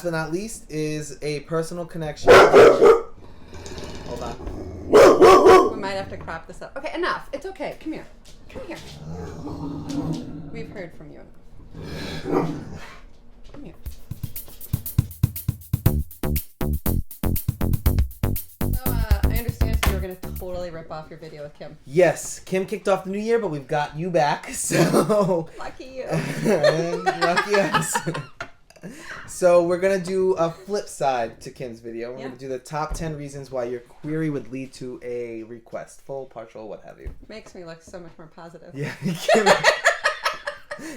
but not least is a personal connection. Hold on. We might have to crop this up. Okay, enough. It's okay. Come here. Come here. We've heard from you. Come here. So, I understand you were going to totally rip off your video with Kim. Yes, Kim kicked off the new year, but we've got you back, so... Lucky you. And lucky us. So we're going to do a flip side to Kim's video. We're going to do the top 10 reasons why your query would lead to a request. Full, partial, what have you. Makes me look so much more positive. Yeah.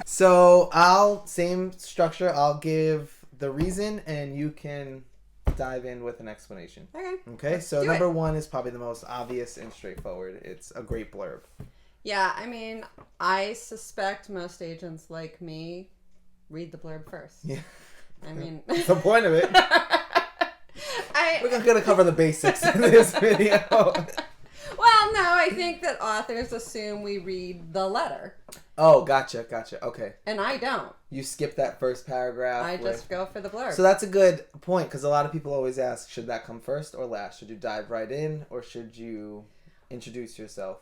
So same structure. I'll give the reason and you can dive in with an explanation. Okay. So number one is probably the most obvious and straightforward. It's a great blurb. Yeah. I mean, I suspect most agents like me read the blurb first. Yeah. I mean, that's the point of it. We're going to cover the basics in this video. Well, no, I think that authors assume we read the letter. Oh, gotcha. Okay. And I don't. You skip that first paragraph. I just go for the blurb. So that's a good point, because a lot of people always ask, should that come first or last? Should you dive right in, or should you introduce yourself?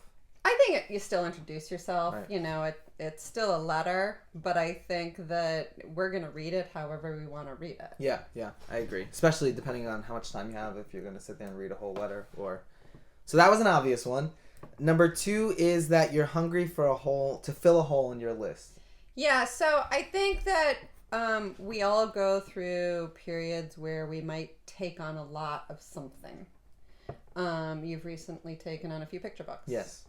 I think you still introduce yourself. Right. You know, it's still a letter, but I think that we're going to read it however we want to read it. Yeah, I agree. Especially depending on how much time you have, if you're going to sit there and read a whole letter. So that was an obvious one. Number two is that you're hungry for to fill a hole in your list. Yeah, so I think that we all go through periods where we might take on a lot of something. You've recently taken on a few picture books. Yes.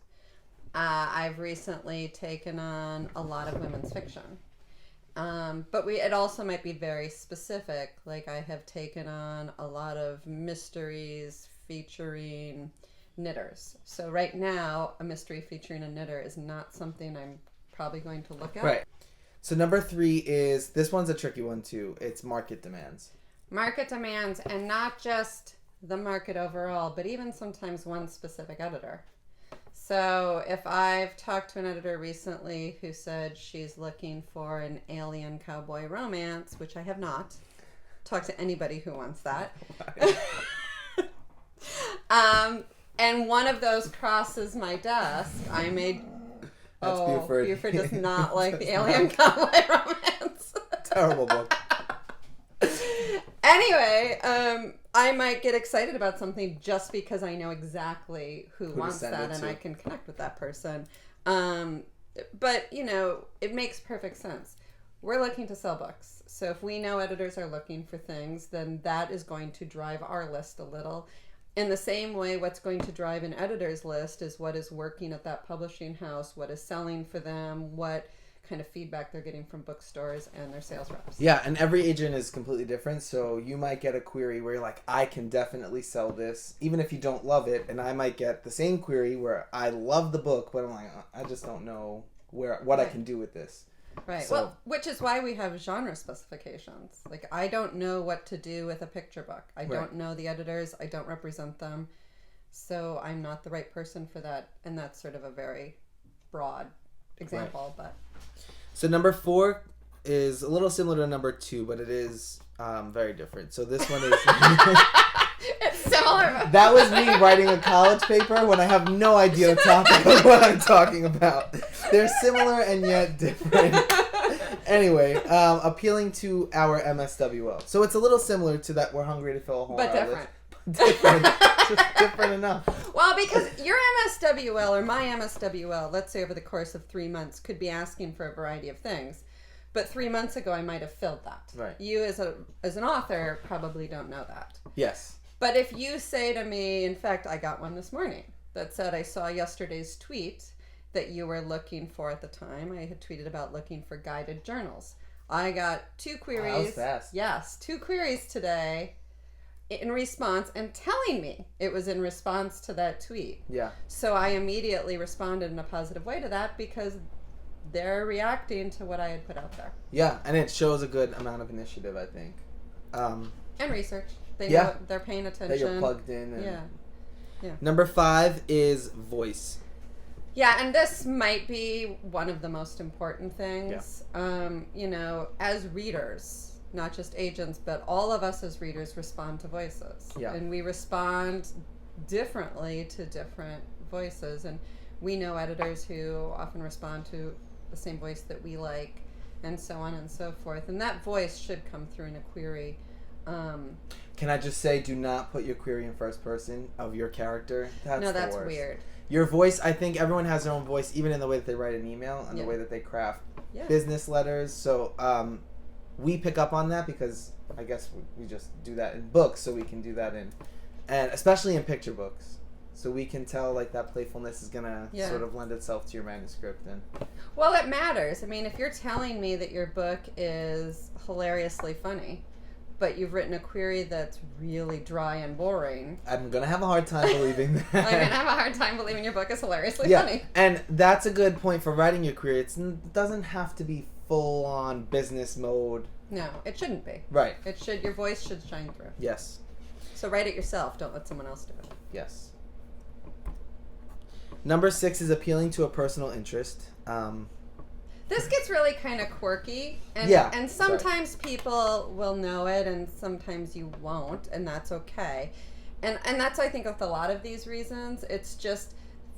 I've recently taken on a lot of women's fiction. But it also might be very specific. Like I have taken on a lot of mysteries featuring knitters. So right now, a mystery featuring a knitter is not something I'm probably going to look at. Right. So number three is, this one's a tricky one too. It's market demands. Market demands, and not just the market overall, but even sometimes one specific editor. So if I've talked to an editor recently who said she's looking for an alien cowboy romance, which I have not talked to anybody who wants that. And one of those crosses my desk, I made... Buford does not like the alien cowboy romance. Terrible book. Anyway, I might get excited about something just because I know exactly who wants that and I can connect with that person. But, you know, it makes perfect sense. We're looking to sell books. So if we know editors are looking for things, then that is going to drive our list a little. In the same way, what's going to drive an editor's list is what is working at that publishing house, what is selling for them, what kind of feedback they're getting from bookstores and their sales reps. Yeah, and every agent is completely different, so you might get a query where you're like, I can definitely sell this, even if you don't love it, and I might get the same query where I love the book, but I'm like, I just don't know what I can do with this. Right. So, well, which is why we have genre specifications. Like, I don't know what to do with a picture book. I don't know the editors. I don't represent them. So I'm not the right person for that. And that's sort of a very broad example. Right. But so number four is a little similar to number two, but it is very different. So this one is... It's similar. That was me writing a college paper when I have no idea the topic of what I'm talking about. They're similar and yet different. Anyway, appealing to our MSWL. So it's a little similar to that we're hungry to fill a hole in our different. list. Different. Just different enough. Well, because your MSWL or my MSWL, let's say over the course of 3 months, could be asking for a variety of things. But 3 months ago, I might have filled that. Right. You, as an author, probably don't know that. Yes. But if you say to me, in fact, I got one this morning that said, I saw yesterday's tweet that you were looking for at the time. I had tweeted about looking for guided journals. I got 2 queries. That was fast. Yes, 2 queries today in response and telling me it was in response to that tweet. Yeah. So I immediately responded in a positive way to that because they're reacting to what I had put out there. Yeah, and it shows a good amount of initiative, I think. And research. They know they're paying attention. That you're plugged in. And... Yeah. Number 5 is voice. Yeah, and this might be one of the most important things. Yeah. You know, as readers, not just agents, but all of us as readers respond to voices. Yeah. And we respond differently to different voices. And we know editors who often respond to the same voice that we like, and so on and so forth. And that voice should come through in a query. Can I just say, do not put your query in first person of your character. That's weird. Your voice, I think everyone has their own voice, even in the way that they write an email and the way that they craft business letters. So we pick up on that because I guess we just do that in books, so we can do that and especially in picture books. So we can tell like that playfulness is gonna sort of lend itself to your manuscript. And well, it matters. I mean, if you're telling me that your book is hilariously funny, but you've written a query that's really dry and boring, I'm gonna have a hard time believing that. I'm gonna have a hard time believing your book is hilariously funny. And that's a good point for writing your query. It doesn't have to be full on business mode. No, it shouldn't be. Right. It should. Your voice should shine through. Yes. So write it yourself. Don't let someone else do it. Yes. Number 6 is appealing to a personal interest. This gets really kind of quirky, and sometimes people will know it, and sometimes you won't, and that's okay. And that's, I think, with a lot of these reasons, it's just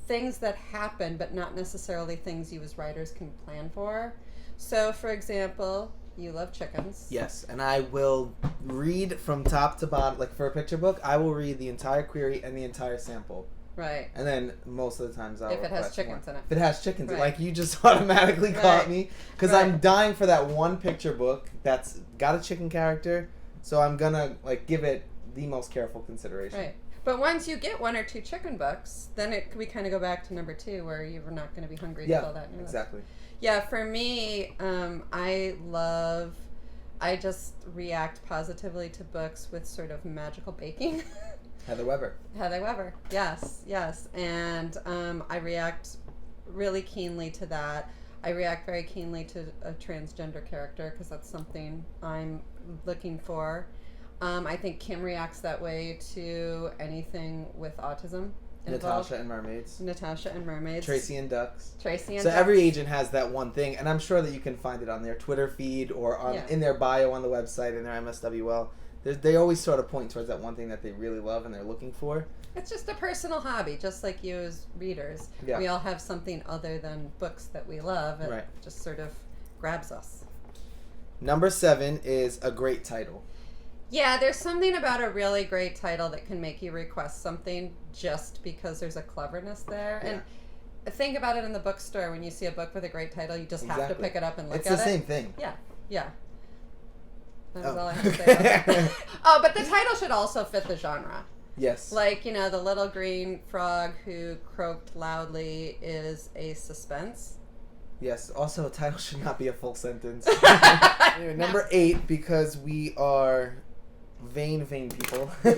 things that happen, but not necessarily things you as writers can plan for. So, for example, you love chickens. Yes, and I will read from top to bottom, like for a picture book, I will read the entire query and the entire sample. Right. And then most of the times I'll if it has chickens in it. If it has chickens, like you just automatically caught me, because I'm dying for that one picture book that's got a chicken character, so I'm gonna like give it the most careful consideration. Right. But once you get 1 or 2 chicken books, then we kind of go back to number 2, where you're not going to be hungry to fill that in your list. Exactly. Yeah, for me, I just react positively to books with sort of magical baking. Heather Weber, yes. And I react really keenly to that. I react very keenly to a transgender character because that's something I'm looking for. I think Kim reacts that way to anything with autism involved. Natasha and Mermaids. Tracy and Ducks. So every agent has that one thing, and I'm sure that you can find it on their Twitter feed or in their bio on the website, in their MSWL. They always sort of point towards that one thing that they really love and they're looking for. It's just a personal hobby, just like you as readers. Yeah. We all have something other than books that we love. It just sort of grabs us. Number 7 is a great title. Yeah, there's something about a really great title that can make you request something just because there's a cleverness there. Yeah. And think about it in the bookstore. When you see a book with a great title, you just have to pick it up and look at it. It's the same thing. Yeah. That was all I had to say about that. Oh, but the title should also fit the genre. Yes. Like, the little green frog who croaked loudly is a suspense. Yes. Also, a title should not be a full sentence. Anyway, number 8, because we are vain people. We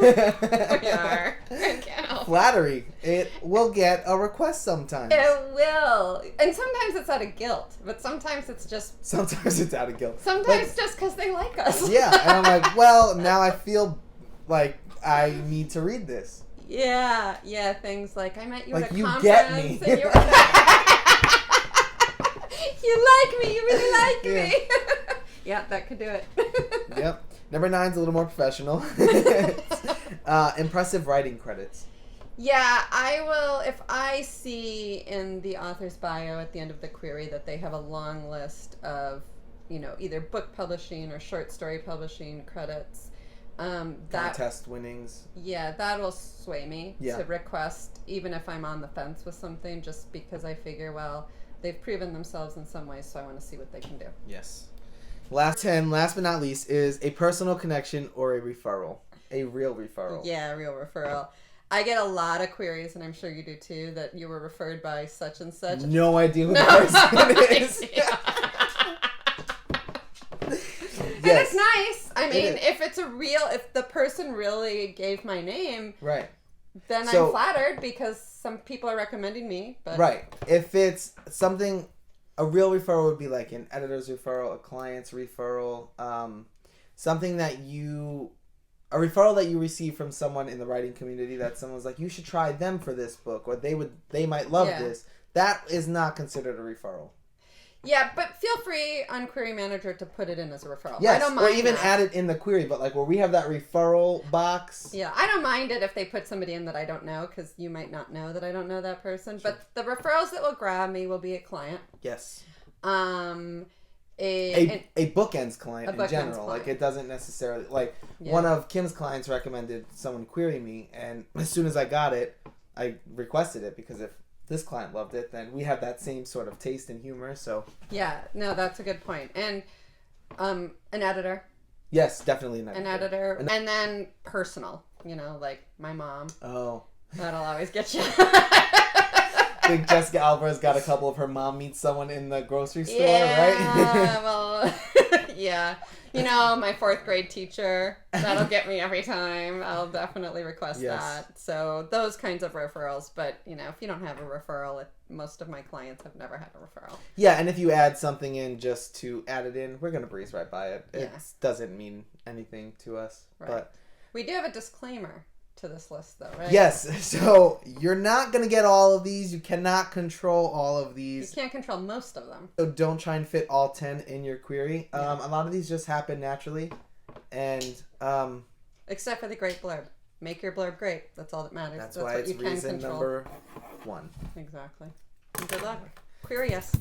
are. Flattery. It will get a request sometimes. It will. And sometimes it's out of guilt, but sometimes it's just... Sometimes it's out of guilt. Sometimes just because they like us. Yeah, and I'm like, well, now I feel like I need to read this. Yeah, things like, I met you at a conference. Get me. And you like me, you really like me. Yeah, that could do it. Yep. Number 9's a little more professional. Impressive writing credits. Yeah, I will, if I see in the author's bio at the end of the query that they have a long list of, either book publishing or short story publishing credits. Contest winnings. Yeah, that will sway me to request, even if I'm on the fence with something, just because I figure, well, they've proven themselves in some ways, so I want to see what they can do. Yes. Last but not least, is a personal connection or a referral. A real referral. Yeah, a real referral. I get a lot of queries, and I'm sure you do too, that you were referred by such and such. No idea who the person is. And it's nice. I mean, if the person really gave my name, right, then I'm flattered because some people are recommending me. But right, if it's something, a real referral would be like an editor's referral, a client's referral, something that a referral that you receive from someone in the writing community that someone's like, you should try them for this book, or they might love this. That is not considered a referral. Yeah, but feel free on Query Manager to put it in as a referral. Yes, I don't mind or even that. add it in the query, but like where we have that referral box. Yeah, I don't mind it if they put somebody in that I don't know, because you might not know that I don't know that person. Sure. But the referrals that will grab me will be a client. Yes. A BookEnds client in general. Client. Like it doesn't necessarily one of Kim's clients recommended someone query me, and as soon as I got it, I requested it because if this client loved it, then we have that same sort of taste and humor. So yeah, no, that's a good point. And an editor. Yes, definitely an editor. And then personal, like my mom. Oh. That'll always get you. I think Jessica Alvarez got a couple of her mom meets someone in the grocery store, right? Well, yeah. My 4th grade teacher, that'll get me every time. I'll definitely request that. So those kinds of referrals. But, if you don't have a referral, most of my clients have never had a referral. Yeah, and if you add something in just to add it in, we're going to breeze right by it. It doesn't mean anything to us. Right. But we do have a disclaimer to this list, though, right? Yes, so you're not going to get all of these. You cannot control all of these. You can't control most of them. So don't try and fit all 10 in your query. A lot of these just happen naturally. And except for the great blurb. Make your blurb great. That's all that matters. That's why it's reason number 1. Exactly. And good luck. Query us.